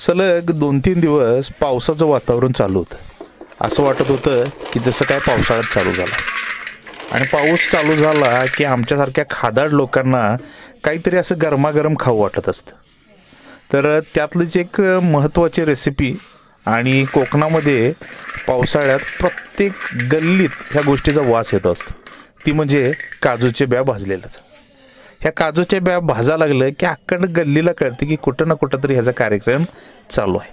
सलग 2-3 दिवस पावसाचं वातावरण चालू होतं. असं वाटत होतं की जसं काय पावसाळ्यात चालू झाला. आणि पाऊस चालू झाला की आमच्यासारख्या खादाड लोकांना काहीतरी असं गरमागरम खाऊ वाटत असतं. तर त्यातलीच एक महत्त्वाची रेसिपी आणि कोकणामध्ये पावसाळ्यात प्रत्येक गल्लीत ह्या गोष्टीचा वास येत असतो, ती म्हणजे काजूचे ब्या भाजलेलाच. ह्या काजूच्या ब्या भाजा लागलं की अख्खंड गल्लीला कळते की कुठं ना कुठं तरी ह्याचा कार्यक्रम चालू आहे.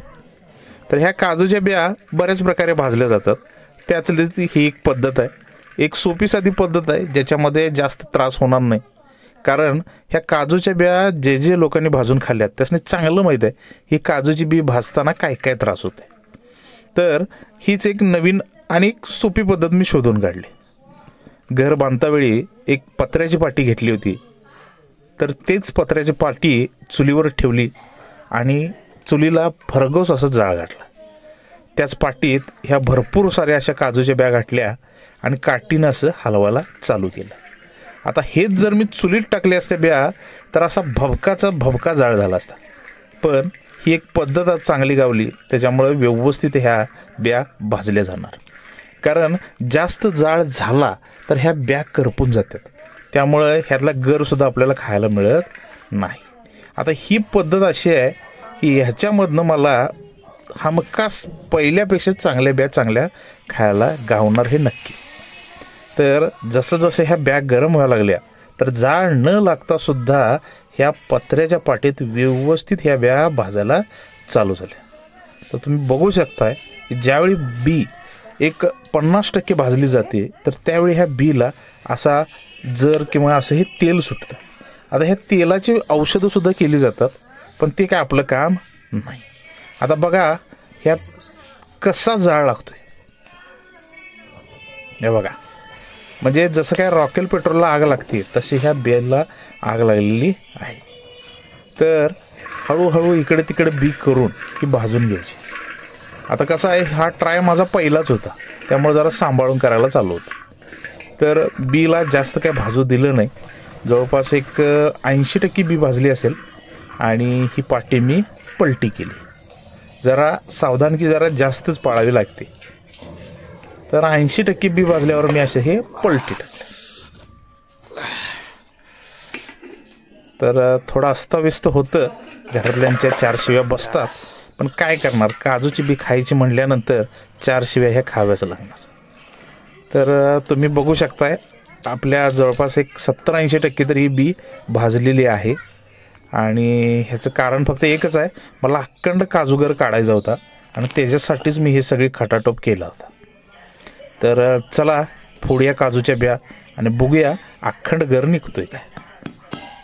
तर ह्या काजूच्या ब्या बऱ्याच प्रकारे भाजल्या जातात. त्यातलीच ही एक पद्धत आहे, एक सोपी साधी पद्धत आहे ज्याच्यामध्ये जास्त त्रास होणार नाही. कारण ह्या काजूच्या ब्या जे लोकांनी भाजून खाल्ल्यात त्यासने चांगलं माहीत आहे ही काजूची बी भाजताना काय काय त्रास होते. तर हीच एक नवीन आणि एक सोपी पद्धत मी शोधून काढली. घर बांधतावेळी एक पत्र्याची पाटी घेतली होती. तर तेच पत्र्याची पाटी चुलीवर ठेवली आणि चुलीला भरघोस असं जाळ घातला. त्याच पाटीत ह्या भरपूर साऱ्या अशा काजूच्या ब्या घातल्या आणि काठीनं असं हलवायला चालू केलं. आता हेच जर मी चुलीत टाकले असते ब्या तर असा भबका जाळ झाला असता. पण ही एक पद्धत चांगली गावली, त्याच्यामुळे व्यवस्थित ह्या ब्या भाजल्या जाणार. कारण जास्त जाळ झाला तर ह्या ब्या करपून जातात, त्यामुळं ह्यातला गरसुद्धा आपल्याला खायला मिळत नाही. आता ही पद्धत अशी आहे की ह्याच्यामधनं मला हमखास पहिल्यापेक्षा चांगल्या ब्या चांगल्या खायला गावणार हे नक्की. तर जसं जसं ह्या बॅग गरम व्हायला लागल्या तर जाळ न लागता सुद्धा ह्या पत्र्याच्या पाटीत व्यवस्थित ह्या ब्या भाजायला चालू झाल्या. तर तुम्ही बघू शकताय की ज्यावेळी बी एक 50% भाजली जाते तर त्यावेळी ह्या बीला असा जर किंवा असं हे तेल सुटतं. आता ह्या तेलाची औषधंसुद्धा केली जातात, पण ते काय आपलं काम नाही. आता बघा ह्या कसा जाळ लागतोय, हे बघा. म्हणजे जसं काय रॉकेल पेट्रोलला आग लागते तशी ह्या बेलला आग लागलेली आहे. तर हळूहळू इकडे तिकडे बी करून ही भाजून घ्यायची. आता कसं आहे, हा ट्राय माझा पहिलाच होता, त्यामुळे जरा सांभाळून करायला चालू होतं. तर बीला जास्त काय भाजू दिलं नाही. जवळपास एक 80% बी भाजली असेल आणि ही पाटी मी पलटी केली. जरा सावधानगी जरा जास्तच पाळावी लागते. तर 80% बी भाजल्यावर मी असे हे पलटी टाकले. तर थोडं अस्ताव्यस्त होतं, घरातल्यांच्या 4 शिव्या बसतात, पण काय करणार, काजूची बी खायची म्हणल्यानंतर 4 शिव्या ह्या खाव्याच लागणार. तर तुम्ही बघू शकताय आपल्या जवळपास एक 70-80% तरी ही बी भाजलेली आहे. आणि ह्याचं कारण फक्त एकच आहे, मला अखंड काजूगर काढायचा होता आणि त्याच्यासाठीच मी हे सगळी खटाटोप केला होता. तर चला फोडूया काजूच्या ब्या आणि बघूया अखंड गर निघतोय काय.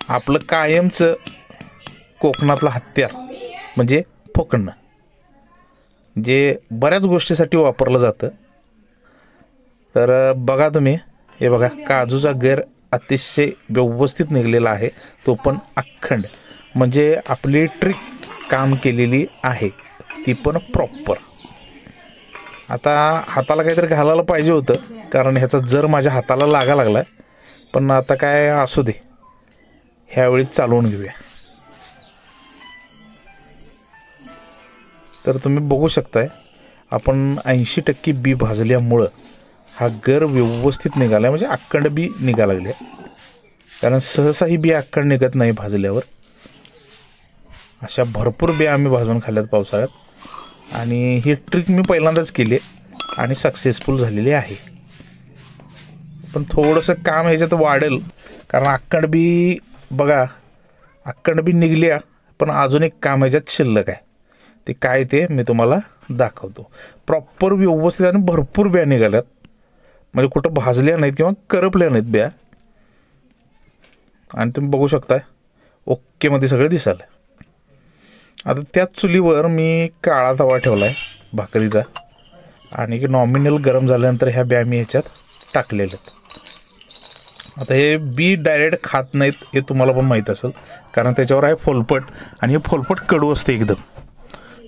आपलं कायमचं कोकणातलं हत्यार म्हणजे फोकणं, जे बऱ्याच गोष्टीसाठी वापरलं जातं. तर बघा तुम्ही, हे बघा काजूचा गर अतिशय व्यवस्थित निघलेला आहे, तो पण अखंड. म्हणजे आपली ट्रिक काम केलेली आहे, ती पण प्रॉपर. आता हाताला काहीतरी घालायला पाहिजे होतं, कारण ह्याचा जर माझ्या हाताला लागा लागला आहे. पण आता काय असू दे, ह्यावेळी चालवून घेऊया. तर तुम्ही बघू शकताय आपण 80% बी भाजल्यामुळं हा गर व्यवस्थित निघाला, म्हणजे अखंड बी निघा लागले. कारण सहसा ही बी अखंड निघत नाही भाजल्यावर. अशा भरपूर बिया आम्ही भाजून खाल्ल्यात पावसाळ्यात आणि ही ट्रिक मी पहिल्यांदाच केली आणि सक्सेसफुल झालेली आहे. पण थोडंसं काम ह्याच्यात वाढेल, कारण अखंड बी बघा, अखंड बी निघल्या, पण अजून एक काम ह्याच्यात शिल्लक आहे. ते काय ते मी तुम्हाला दाखवतो. प्रॉपर व्यवस्थित आणि भरपूर बिया निघाल्यात, म्हणजे कुठं भाजल्या नाहीत किंवा करपल्या नाहीत ब्या. आणि तुम्ही बघू शकताय ओकेमध्ये सगळं दिसायला. आता त्याच चुलीवर मी काळा तवा ठेवला आहे भाकरीचा आणि नॉमिनल गरम झाल्यानंतर ह्या ब्या मी ह्याच्यात टाकलेल्या आहेत. आता हे बी डायरेक्ट खात नाहीत हे तुम्हाला पण माहीत असेल, कारण त्याच्यावर आहे फोलपट आणि हे फोलपट कडू असते एकदम.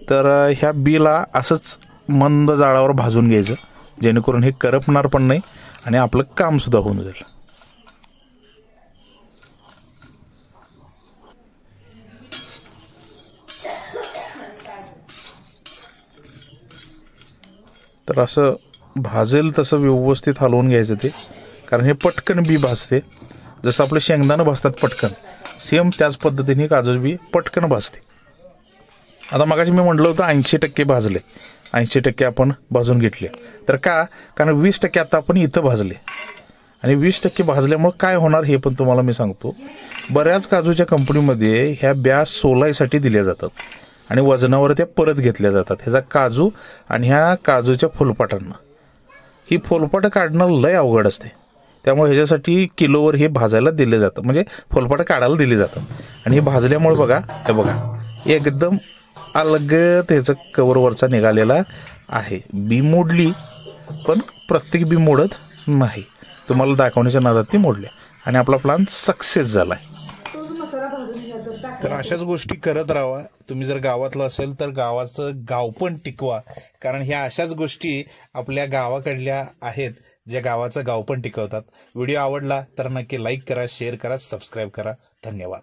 तर ह्या बीला असंच मंद जाळावर भाजून घ्यायचं, जेणेकरून हे करपणार पण नाही आणि आपलं कामसुद्धा होऊन जाईल. तर असं भाजेल तसं व्यवस्थित हलवून घ्यायचं ते, कारण हे पटकन बी भाजते. जसं आपलं शेंगदाणं भाजतात पटकन, सेम त्याच पद्धतीने काजू बी पटकन भाजते. आता मगाशी मी म्हटलं होतं 80% भाजले, 80% आपण भाजून घेतले. तर कारण 20% आता आपण इथं भाजले. आणि 20% भाजल्यामुळे काय होणार हे पण तुम्हाला मी सांगतो. बऱ्याच काजूच्या कंपनीमध्ये ह्या ब्या सोलायसाठी दिल्या जातात आणि वजनावर त्या परत घेतल्या जातात. ह्याचा काजू आणि ह्या काजूच्या फुलपाटांना ही फुलपाटं काढणं लय अवघड असते. त्यामुळे ह्याच्यासाठी किलोवर हे भाजायला दिले जातं, म्हणजे फुलपाटं काढायला दिली जातात. आणि हे भाजल्यामुळे बघा, हे बघा एकदम अलगद ह्याचं कवरवरचा निघालेला आहे. बी मोडली, पण प्रत्येक बी मोडत नाही. तुम्हाला दाखवण्याच्या नादात ती मोडल्या आणि आपला प्लॅन सक्सेस झाला आहे. तर अशाच गोष्टी करत राहा. तुम्ही जर गावातलं असेल तर गावाचं गाव पण टिकवा, कारण ह्या अशाच गोष्टी आपल्या गावाकडल्या आहेत ज्या गावाचं गाव पण टिकवतात. व्हिडिओ आवडला तर नक्की लाईक करा, शेअर करा, सबस्क्राईब करा. धन्यवाद.